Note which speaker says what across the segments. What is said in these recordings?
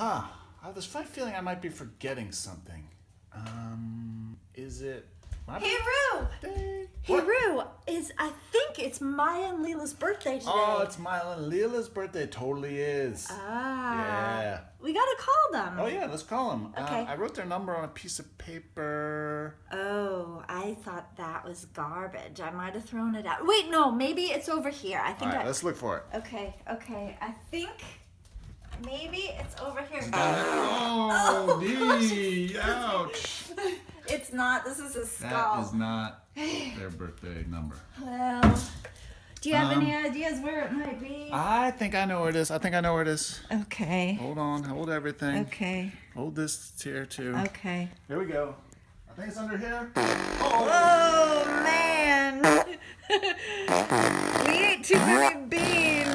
Speaker 1: Huh. I have this funny feeling I might be forgetting something. Is it my
Speaker 2: Hey, Roo!
Speaker 1: birthday?
Speaker 2: Hey,
Speaker 1: What?
Speaker 2: Roo, I think it's Maya and Leela's birthday today.
Speaker 1: Oh, it's Mila and Leela's birthday. Totally is. Yeah.
Speaker 2: We gotta call them.
Speaker 1: Oh, yeah, let's call them.
Speaker 2: Okay.
Speaker 1: I wrote their number on a piece of paper.
Speaker 2: Oh, I thought that was garbage. I might have thrown it out. Wait, no, maybe it's over here. I
Speaker 1: All
Speaker 2: think
Speaker 1: right, let's look for it.
Speaker 2: Okay. I think maybe it's over here.
Speaker 1: Oh, knee. Ouch.
Speaker 2: It's not. This is a
Speaker 1: That
Speaker 2: skull.
Speaker 1: is not their birthday number.
Speaker 2: Well, do you have any ideas where it might be?
Speaker 1: I think I know where it is.
Speaker 2: Okay.
Speaker 1: Hold on. Hold everything.
Speaker 2: Okay.
Speaker 1: Hold this here, too.
Speaker 2: Okay.
Speaker 1: Here we go. I think it's under here.
Speaker 2: Oh, man. We ate too many beans.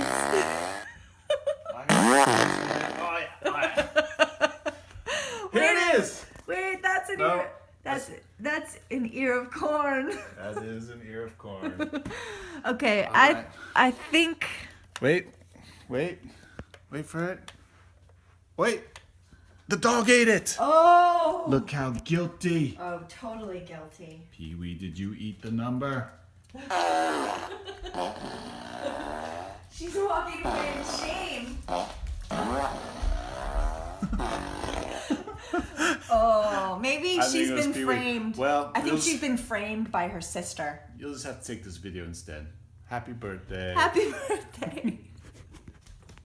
Speaker 1: Oh, yeah. Here it is.
Speaker 2: Wait, that's an
Speaker 1: No.
Speaker 2: ear. That's an ear of corn.
Speaker 1: That is an ear of corn.
Speaker 2: Okay,
Speaker 1: right.
Speaker 2: I think.
Speaker 1: Wait for it. Wait, the dog ate it.
Speaker 2: Oh.
Speaker 1: Look how guilty.
Speaker 2: Oh, totally guilty.
Speaker 1: Pee-wee, did you eat the number?
Speaker 2: She's walking away in shame. Oh, maybe
Speaker 1: I think
Speaker 2: she's
Speaker 1: it was
Speaker 2: been
Speaker 1: Pee-wee.
Speaker 2: framed.
Speaker 1: Well,
Speaker 2: I think
Speaker 1: you'll
Speaker 2: she's been framed by her sister.
Speaker 1: You'll just have to take this video instead. Happy birthday.
Speaker 2: Happy birthday.